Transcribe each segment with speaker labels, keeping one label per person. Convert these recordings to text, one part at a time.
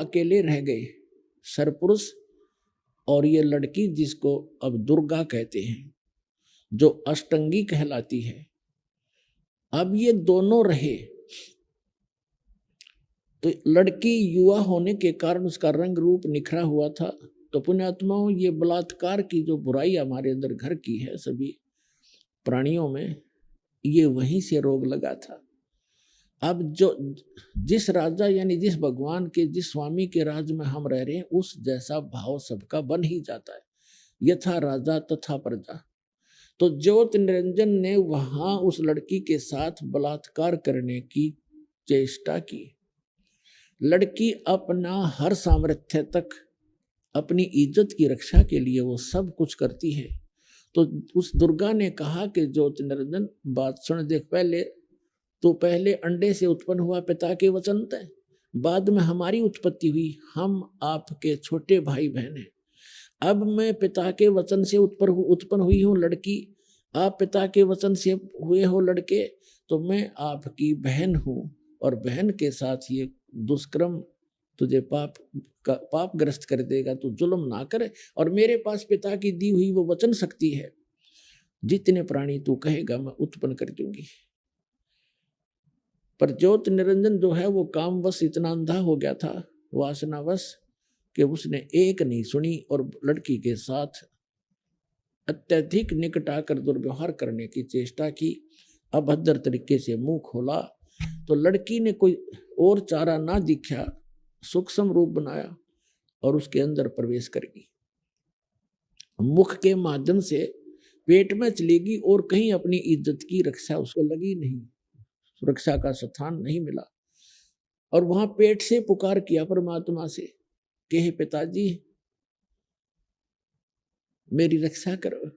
Speaker 1: अकेले रह गए, सरपुरुष और ये लड़की जिसको अब दुर्गा कहते हैं, जो अष्टंगी कहलाती है। अब ये दोनों रहे तो लड़की युवा होने के कारण उसका रंग रूप निखरा हुआ था। तो पुण्यात्माओं, ये बलात्कार की जो बुराई हमारे अंदर घर की है सभी प्राणियों में, ये वहीं से रोग लगा था। अब जो जिस राजा यानी जिस भगवान के, जिस स्वामी के राज में हम रह रहे हैं, उस जैसा भाव सबका बन ही जाता है, यथा राजा तथा प्रजा। तो ज्योति निरंजन ने वहां उस लड़की के साथ बलात्कार करने की चेष्टा की। लड़की अपना हर सामर्थ्य तक अपनी इज्जत की रक्षा के लिए वो सब कुछ करती है। तो उस दुर्गा ने कहा कि ज्योति निरंजन बात सुन, देख, पहले अंडे से उत्पन्न हुआ पिता के वचन थे, बाद में हमारी उत्पत्ति हुई, हम आपके छोटे भाई बहन हैं। अब मैं पिता के वचन से उत्पन्न हुई हूँ लड़की, आप पिता के वचन से हुए हो लड़के, तो मैं आपकी बहन हूँ, और बहन के साथ ये दुष्कर्म तुझे पापग्रस्त कर देगा, तू जुल्म ना करे, और मेरे पास पिता की दी हुई वो वचन शक्ति है, जितने प्राणी तू कहेगा मैं उत्पन्न कर दूंगी। पर ज्योति निरंजन जो है वो कामवश इतना अंधा हो गया था, वासनावश, कि उसने एक नहीं सुनी और लड़की के साथ अत्यधिक निकट आकर दुर्व्यवहार करने की चेष्टा की। अभद्र तरीके से मुंह खोला तो लड़की ने कोई और चारा ना दिखा, सूक्ष्म रूप बनाया और उसके अंदर प्रवेश कर गई। मुख के माध्यम से पेट में चलेगी और कहीं अपनी इज्जत की रक्षा उसको लगी नहीं, सुरक्षा का स्थान नहीं मिला। और वहां पेट से पुकार किया परमात्मा से कि हे पिताजी मेरी रक्षा करो,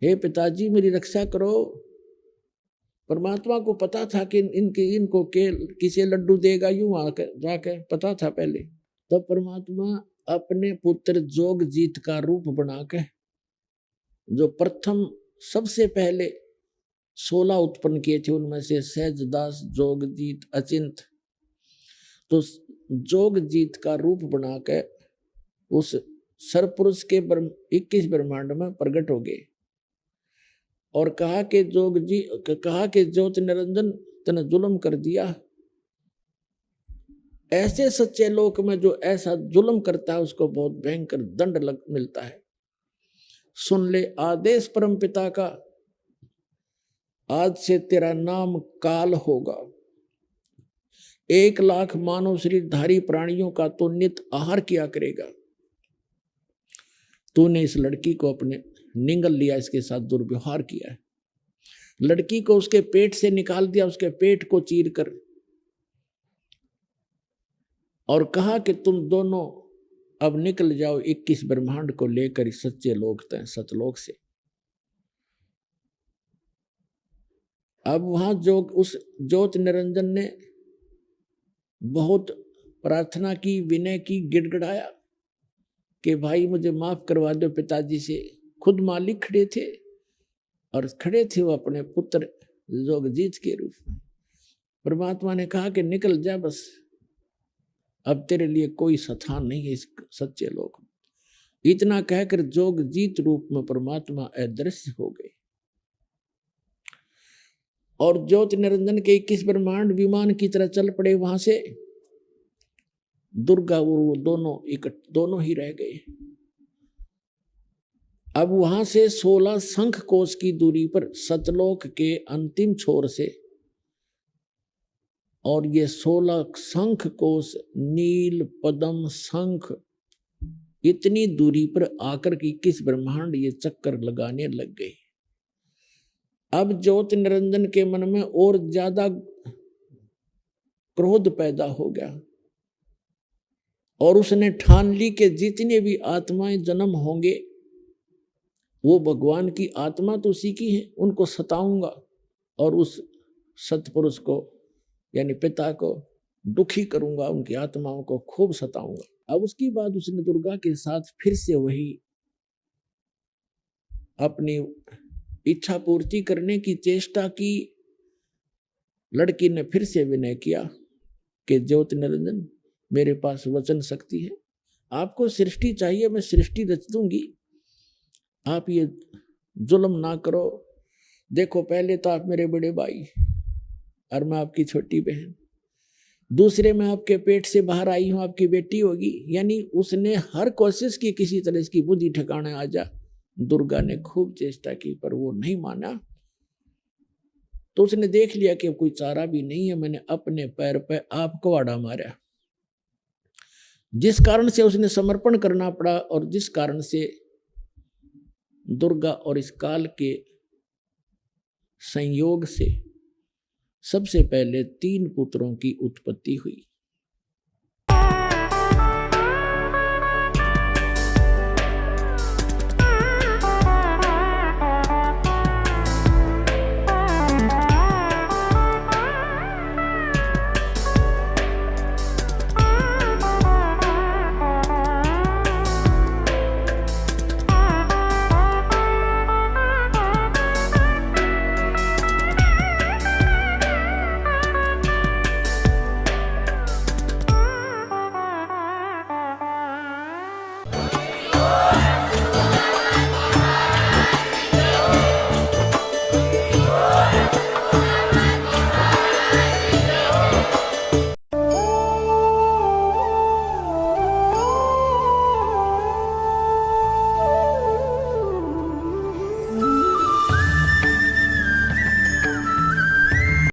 Speaker 1: हे पिताजी मेरी रक्षा करो। परमात्मा को पता था कि इनको किसे लड्डू देगा, यूं आकर जाकर पता था पहले। तब परमात्मा अपने पुत्र जोगजीत का रूप बनाकर, जो प्रथम सबसे पहले 16 उत्पन्न किए थे, उनमें से सहजदास, जोगजीत, अचिंत, तो जोगजीत का रूप बनाकर उस सरपुरुष के 21 ब्रह्मांड में प्रकट हो गए और कहा कि ज्योति निरंजन तने जुल्म कर दिया। ऐसे सच्चे लोक में जो ऐसा जुल्म करता है उसको बहुत भयंकर दंड मिलता है। सुन ले आदेश परम पिता का, आज से तेरा नाम काल होगा। 1 लाख मानव शरीरधारी प्राणियों का तो नित आहार किया करेगा। तूने इस लड़की को अपने निगल लिया, इसके साथ दुर्व्यवहार किया है, लड़की को उसके पेट से निकाल दिया, उसके पेट को चीर कर, और कहा कि तुम दोनों अब निकल जाओ 21 ब्रह्मांड को लेकर इस सच्चे लोक तय सतलोक से। अब वहां उस ज्योति निरंजन ने बहुत प्रार्थना की, विनय की, गिड़गिड़ाया कि भाई मुझे माफ करवा दो पिताजी से। खुद मालिक खड़े थे और खड़े थे वो अपने पुत्र जोगजीत के रूप में। परमात्मा ने कहा कि निकल जा, बस अब तेरे लिए कोई स्थान नहीं है इस सच्चे लोक में। इतना कहकर जोगजीत रूप में परमात्मा अदृश्य हो गए और ज्योति निरंजन के 21 ब्रह्मांड विमान की तरह चल पड़े। वहां से दुर्गा और वो दोनों ही रह गए। अब वहां से 16 शंख कोश की दूरी पर सतलोक के अंतिम छोर से, और ये 16 शंख कोश नील पद्म शंख इतनी दूरी पर आकर के 21 ब्रह्मांड ये चक्कर लगाने लग गए। अब ज्योति निरंजन के मन में और ज्यादा क्रोध पैदा हो गया और उसने ठान ली कि जितने भी आत्माएं जन्म होंगे वो भगवान की आत्मा तो उसी की है, उनको सताऊंगा और उस सतपुरुष को यानी पिता को दुखी करूंगा, उनकी आत्माओं को खूब सताऊंगा। अब उसके बाद उसने दुर्गा के साथ फिर से वही अपनी इच्छा पूर्ति करने की चेष्टा की। लड़की ने फिर से विनय किया कि ज्योति निरंजन मेरे पास वचन शक्ति है। आपको सृष्टि चाहिए, मैं सृष्टि रच दूंगी, आप ये जुल्म ना करो। देखो पहले तो आप मेरे बड़े भाई और मैं आपकी छोटी बहन, दूसरे में आपके पेट से बाहर आई हूं, आपकी बेटी होगी। यानी उसने हर कोशिश की किसी तरह इसकी बुद्धि ठिकाने आ जा। दुर्गा ने खूब चेष्टा की पर वो नहीं माना। तो उसने देख लिया कि कोई चारा भी नहीं है, मैंने अपने पैर पे आप कुहाड़ा मारा, जिस कारण से उसने समर्पण करना पड़ा और जिस कारण से दुर्गा और इस काल के संयोग से सबसे पहले 3 पुत्रों की उत्पत्ति हुई।